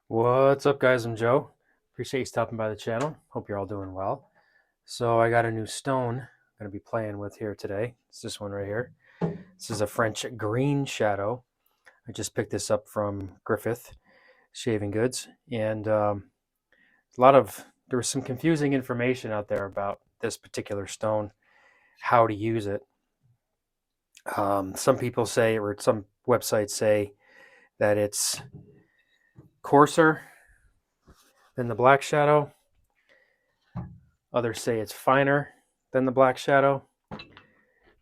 What's up, guys? I'm Joe. Appreciate you stopping by the channel. Hope you're all doing well. So I got a new stone I'm going to be playing with here today. It's this one right here. This is a French green shadow. I just picked this up from Griffith Shaving Goods, and there was some confusing information out there about this particular stone, how to use it. Some people say, or some websites say, that it's coarser than the black shadow. Others say it's finer than the black shadow.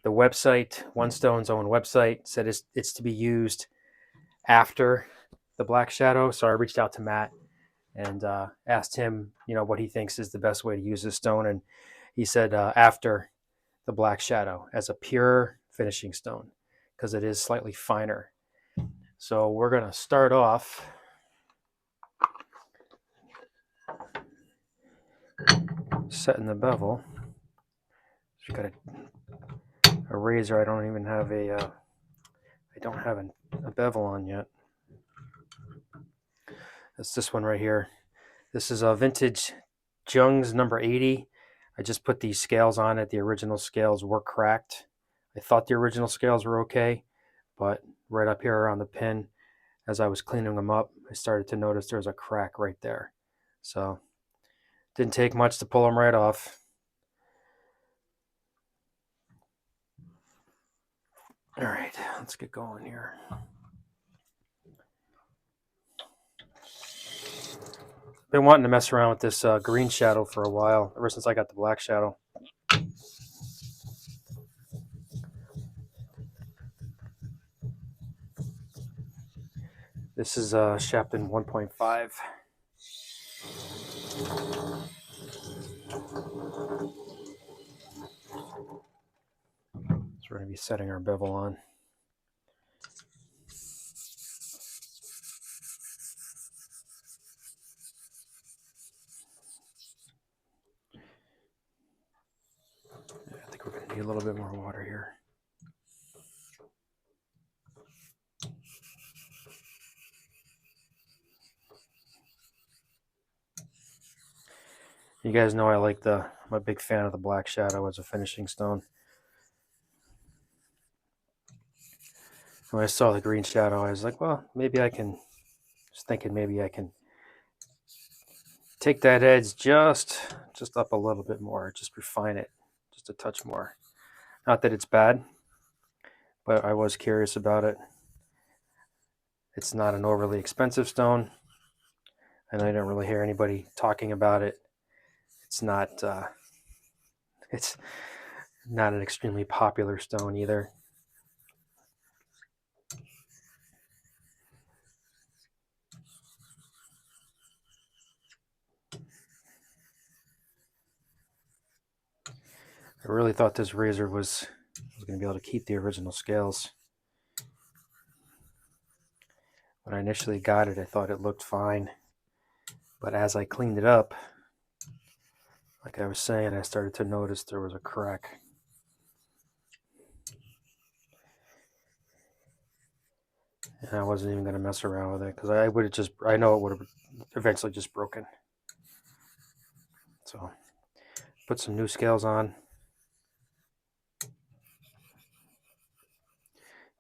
The website, One Stone's own website, said it's to be used after the black shadow. So I reached out to Matt and asked him, what he thinks is the best way to use this stone, and he said after the black shadow as a pure finishing stone because it is slightly finer. So we're gonna start off setting the bevel. Just got a razor. I don't even have a bevel on yet. It's this one right here. This is a vintage Jung's number 80. I just put these scales on it. The original scales were cracked. I thought the original scales were okay, but right up here on the pin, as I was cleaning them up, I started to notice there was a crack right there. So didn't take much to pull them right off. All right, let's get going here. Been wanting to mess around with this green shadow for a while, ever since I got the black shadow. This is Shapton 1.5. So we're going to be setting our bevel on. I think we're going to need a little bit more water here. You guys know I'm a big fan of the black shadow as a finishing stone. When I saw the green shadow, I was like, well, maybe I can take that edge just up a little bit more, just refine it just a touch more. Not that it's bad, but I was curious about it. It's not an overly expensive stone, and I don't really hear anybody talking about it. It's not an extremely popular stone either. I really thought this razor was going to be able to keep the original scales. When I initially got it, I thought it looked fine, but as I cleaned it up, like I was saying, I started to notice there was a crack. And I wasn't even going to mess around with it because I know it would have eventually just broken. So put some new scales on,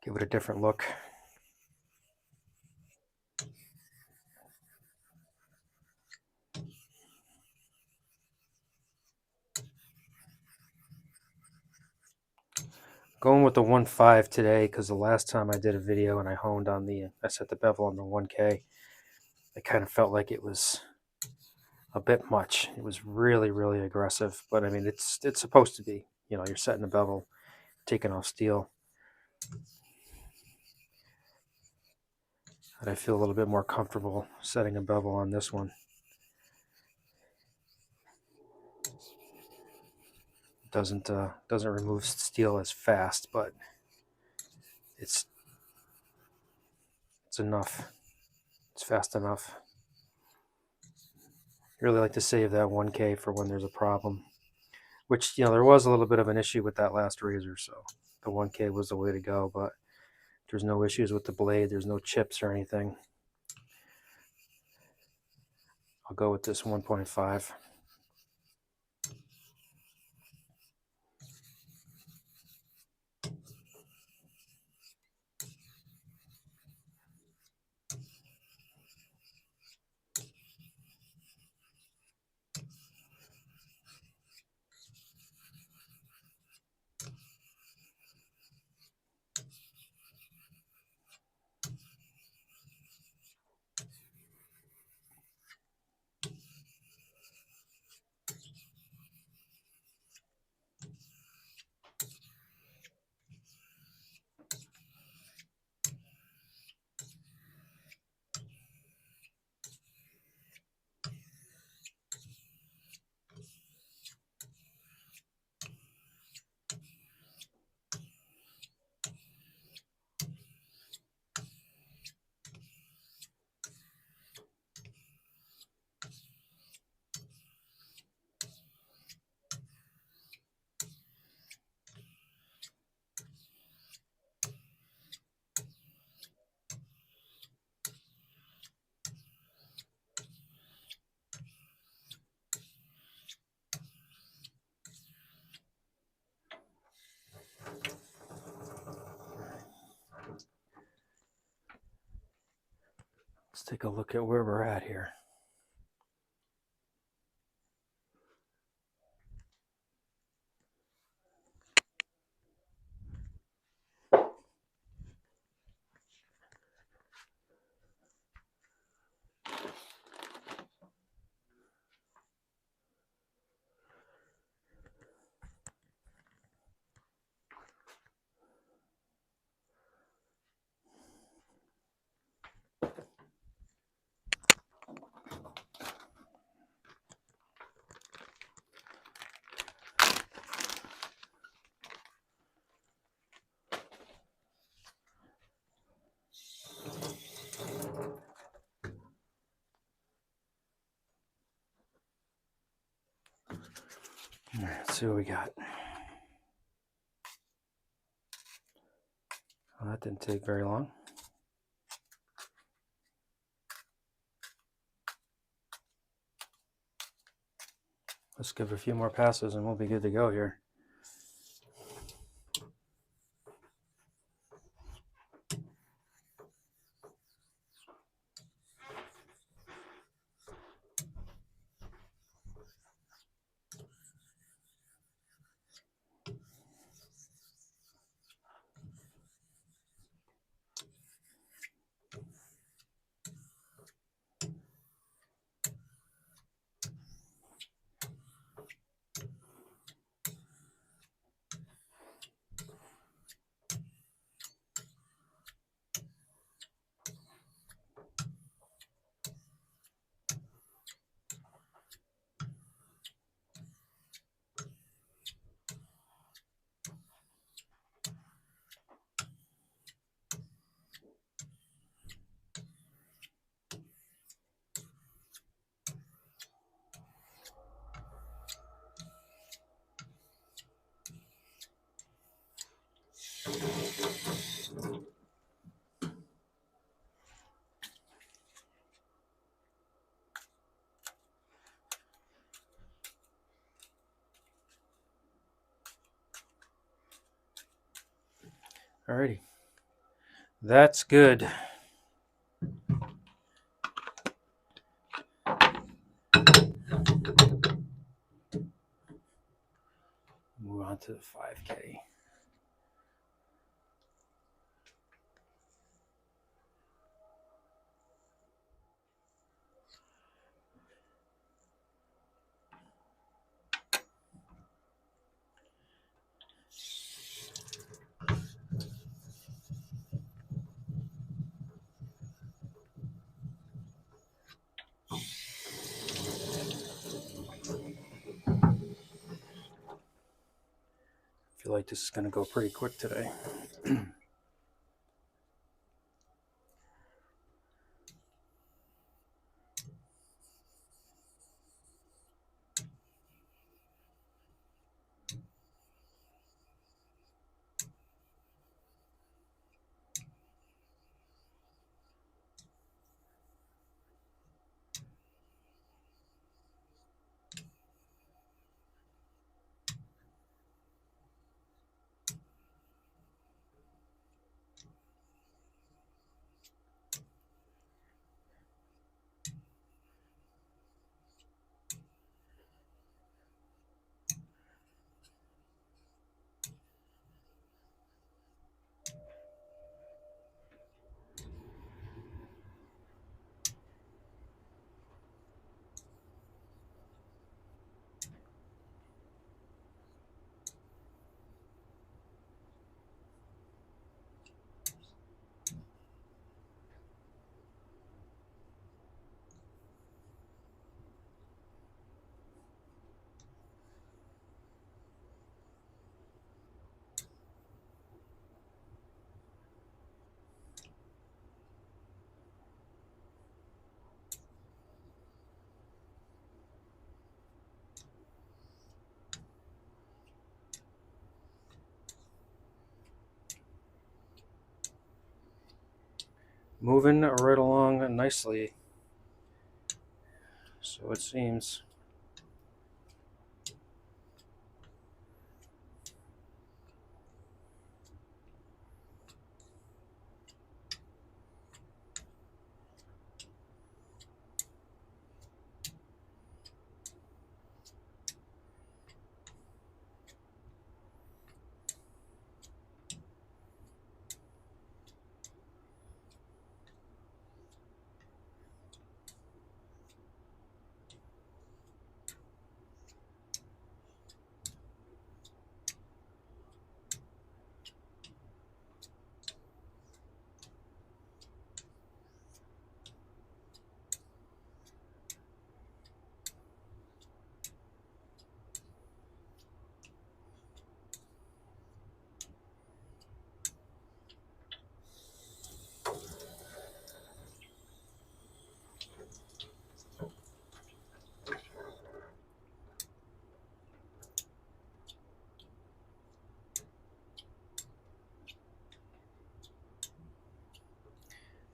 give it a different look. Going with the 1.5 today because the last time I did a video and I set the bevel on the 1K, I kind of felt like it was a bit much. It was really, really aggressive, but I mean, it's supposed to be. You're setting the bevel, taking off steel. And I feel a little bit more comfortable setting a bevel on this one. Doesn't remove steel as fast, but it's enough. It's fast enough. I really like to save that 1K for when there's a problem, which there was a little bit of an issue with that last razor, so the 1K was the way to go. But there's no issues with the blade. There's no chips or anything. I'll go with this 1.5. Let's take a look at where we're at here. All right, let's see what we got. Well, that didn't take very long. Let's give it a few more passes and we'll be good to go here. Alrighty, that's good. Move on to the 5K. I feel like this is going to go pretty quick today. moving right along nicely, so it seems.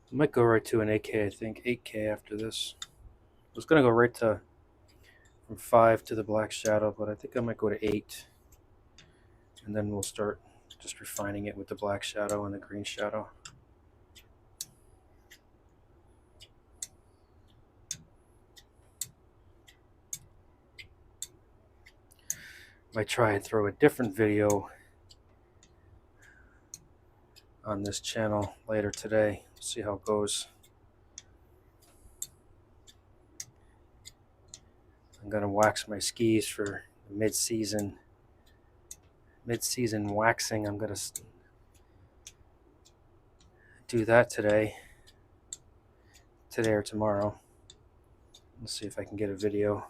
I might go right to an 8K, I think. 8K after this. I was going to go right to from 5 to the black shadow, but I think I might go to 8. And then we'll start just refining it with the black shadow and the green shadow. Might try and throw a different video on this channel later today. See how it goes. I'm gonna wax my skis for mid-season waxing. I'm gonna do that today or tomorrow. Let's see if I can get a video.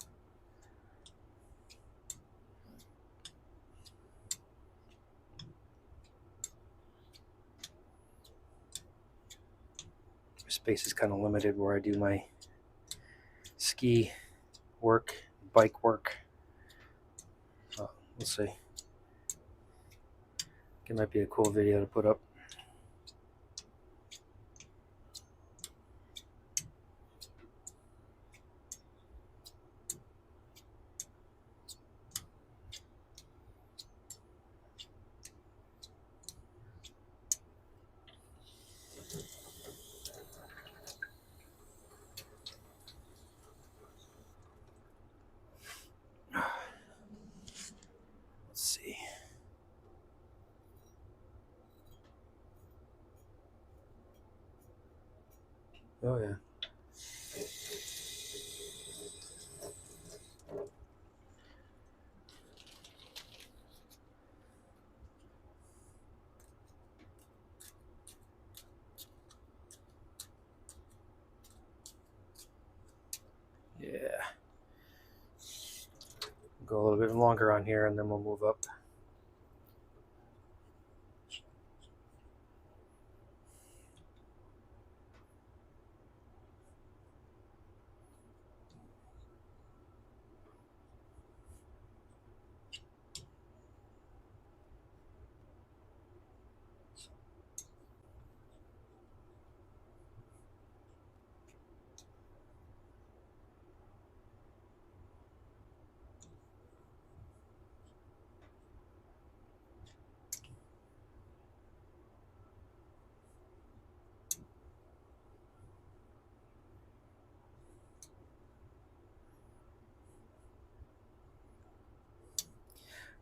My space is kind of limited where I do my ski work, bike work. We'll see. It might be a cool video to put up. Let's see. Oh yeah. Yeah. Go a little bit longer on here and then we'll move up.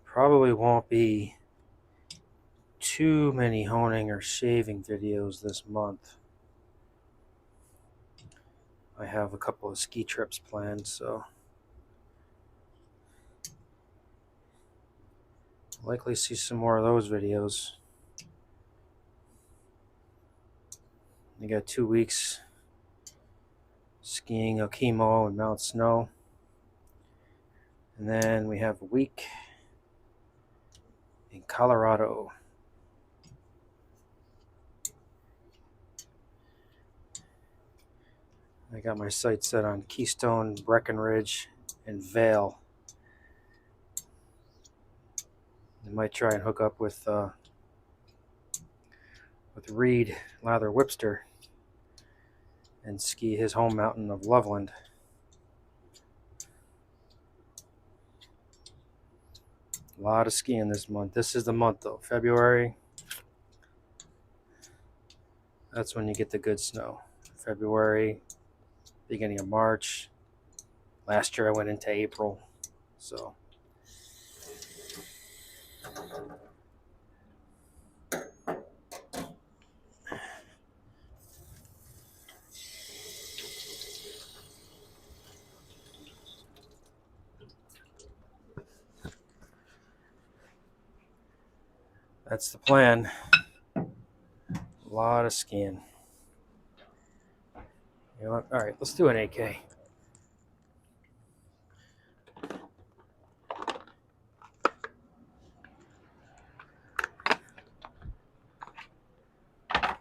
Probably won't be too many honing or shaving videos this month. I have a couple of ski trips planned, so likely see some more of those videos. I got 2 weeks skiing Okemo and Mount Snow, and then we have a week in Colorado. I got my sights set on Keystone, Breckenridge, and Vail. I might try and hook up with Reed Lather Whipster and ski his home mountain of Loveland. A lot of skiing this month. This is the month though, February. That's when you get the good snow. February, beginning of March. Last year I went into April, so. That's the plan. A lot of skiing. You know what? All right, let's do an AK. I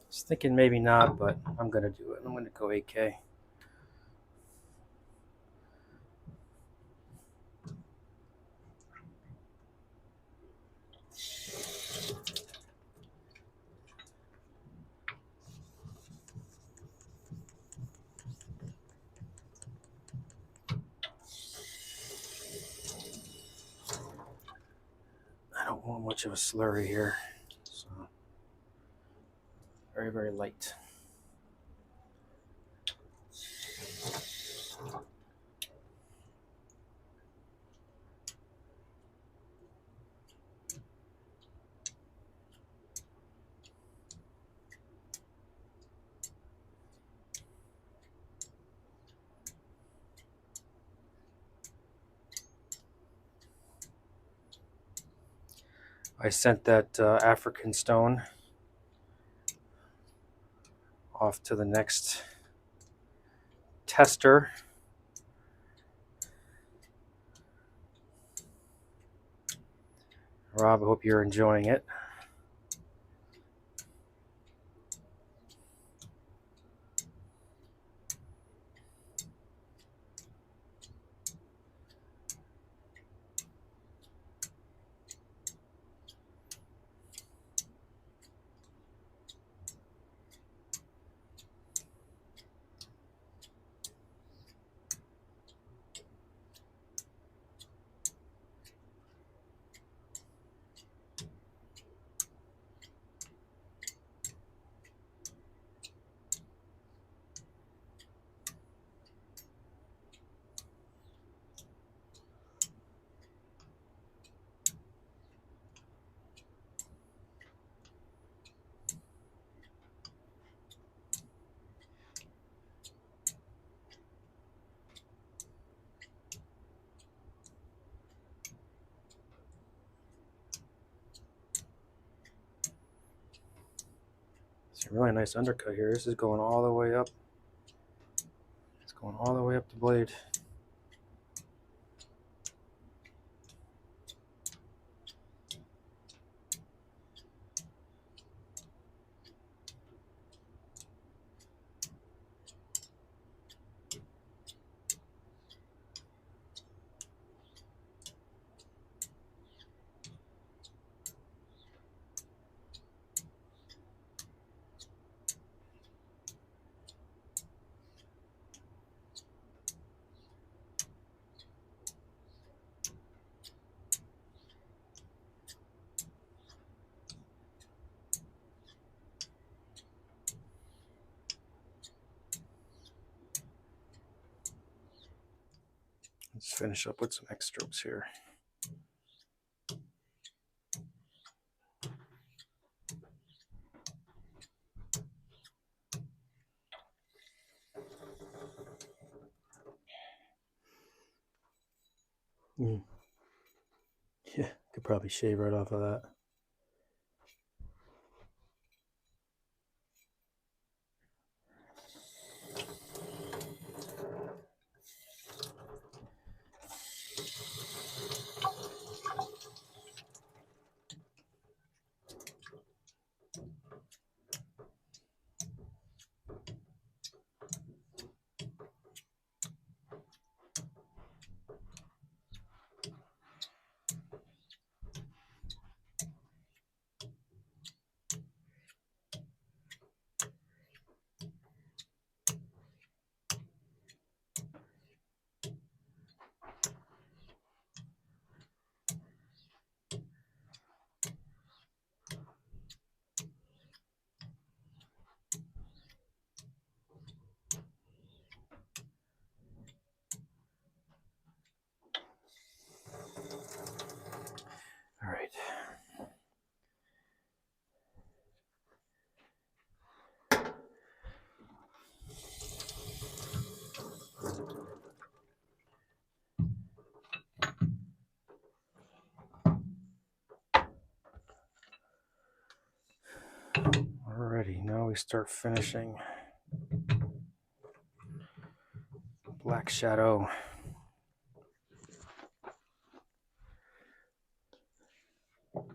was thinking maybe not, but I'm going to do it. I'm going to go AK. I don't want much of a slurry here. So very, very light. I sent that African stone off to the next tester. Rob, I hope you're enjoying it. It's a really nice undercut here. This is going all the way up. It's going all the way up the blade. Let's finish up with some X strokes here. Yeah, could probably shave right off of that. we start finishing black shadow. I'll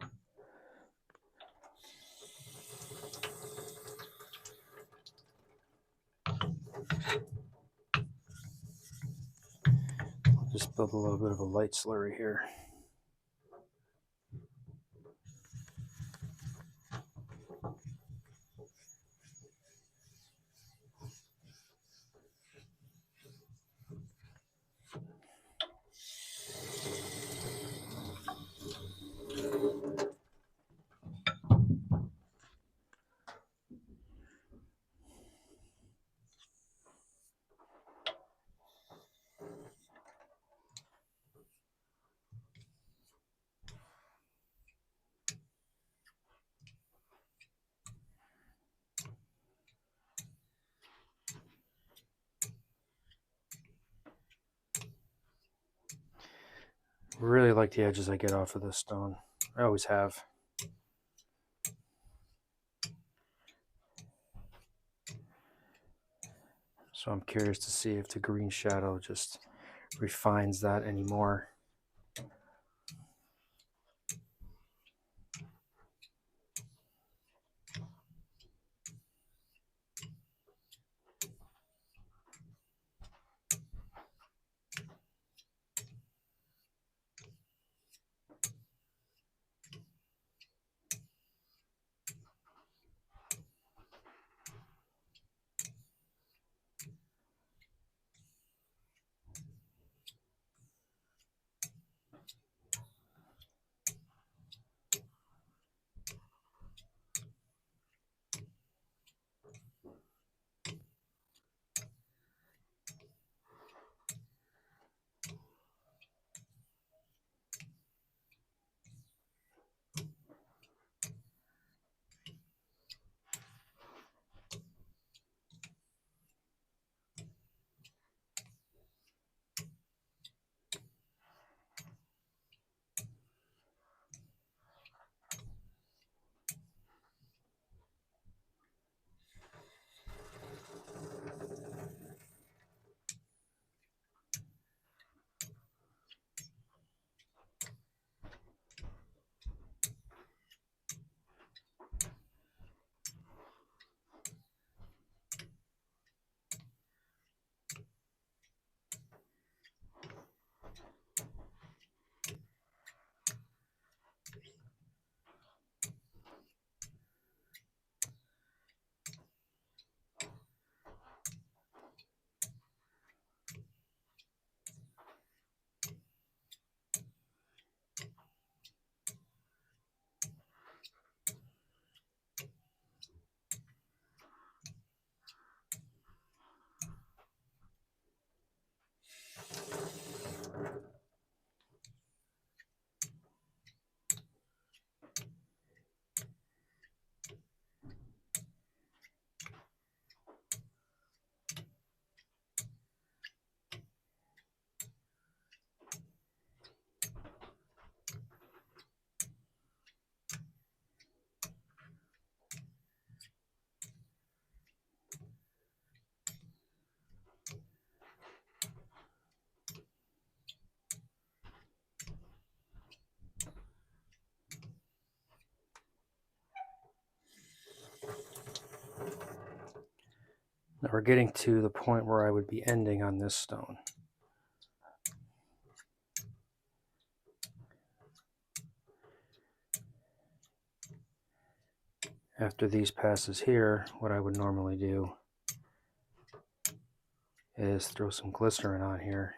just build a little bit of a light slurry here. Really like the edges I get off of this stone. I always have. So I'm curious to see if the green shadow just refines that anymore. Now we're getting to the point where I would be ending on this stone. After these passes here, what I would normally do is throw some glycerin on here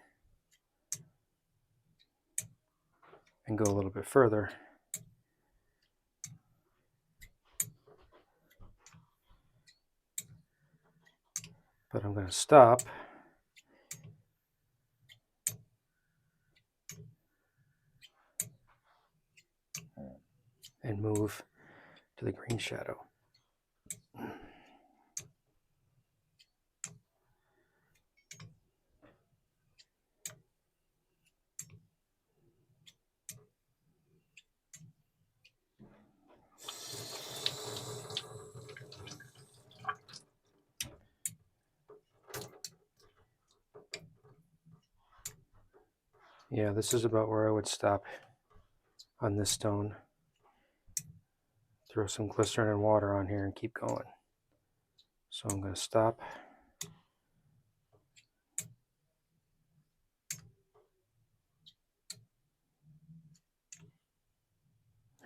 and go a little bit further. But I'm going to stop and move to the green shadow. Yeah, this is about where I would stop on this stone. Throw some glycerin and water on here and keep going. So I'm going to stop.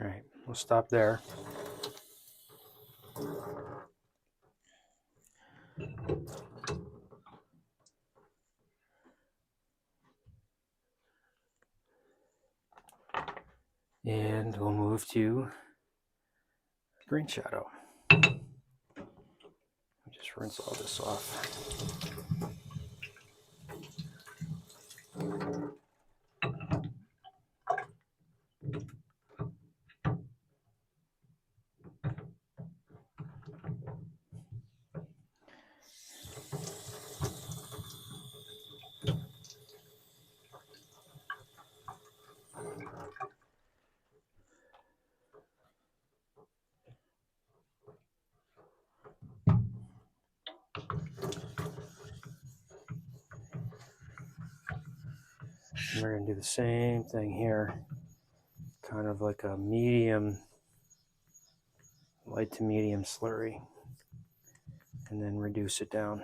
All right, we'll stop there. And we'll move to green shadow. Just rinse all this off. And we're going to do the same thing here. Kind of like a medium, light to medium slurry. And then reduce it down.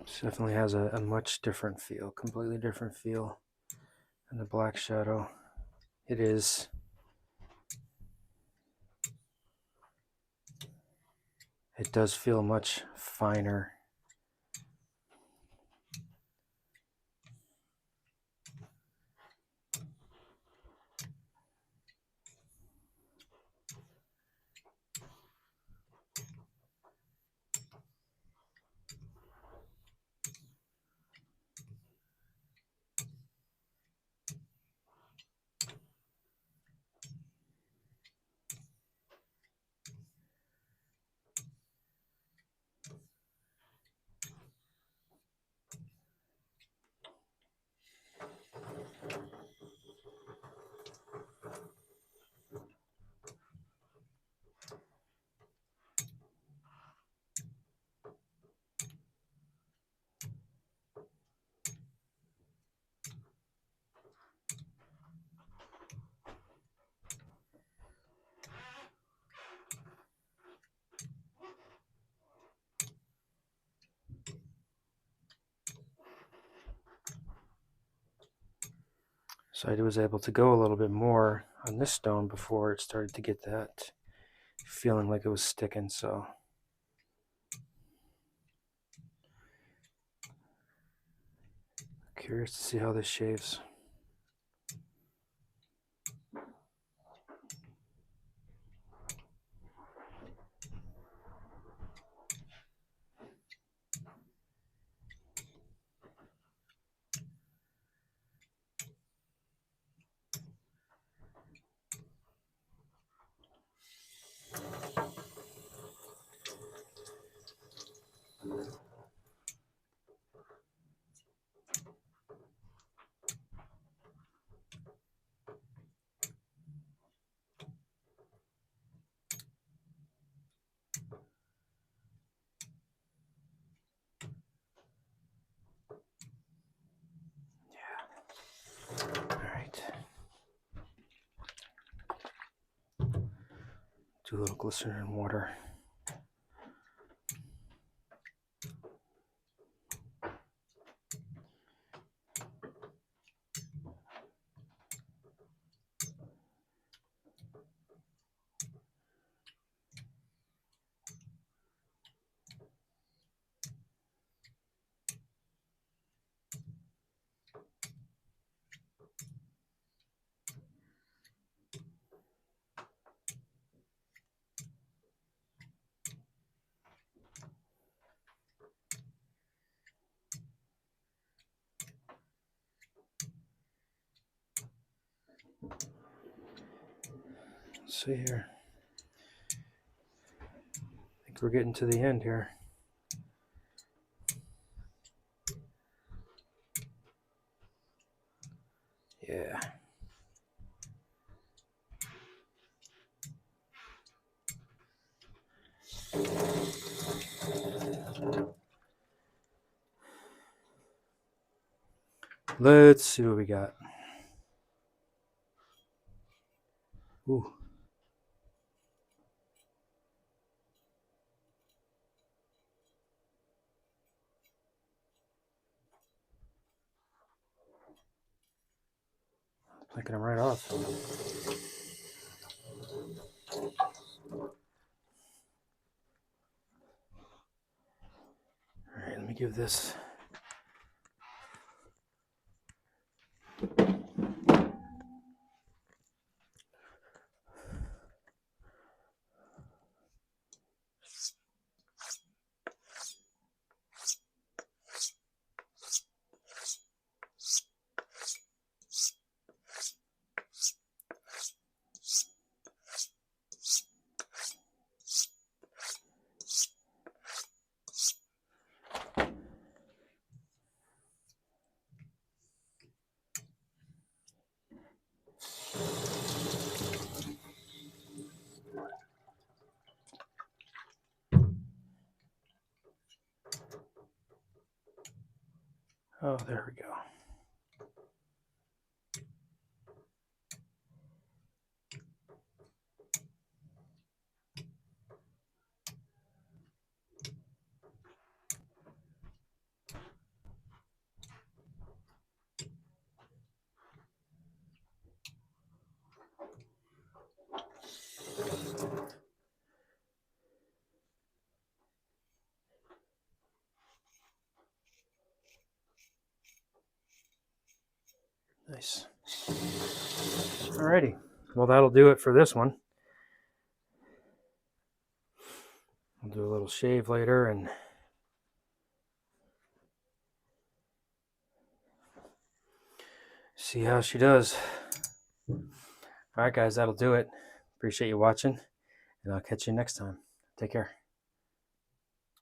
This definitely has a much different feel, completely different feel than the black shadow. It is. It does feel much finer. So I was able to go a little bit more on this stone before it started to get that feeling like it was sticking. So curious to see how this shaves. All right. Do a little glycerin and water. Let's see here. I think we're getting to the end here. Yeah. Let's see what we got. Ooh. Flicking them right off. All right, let me give this. Oh, there we go. Nice. Alrighty. Well, that'll do it for this one. I'll do a little shave later and see how she does. Alright, guys, that'll do it. Appreciate you watching, and I'll catch you next time. Take care.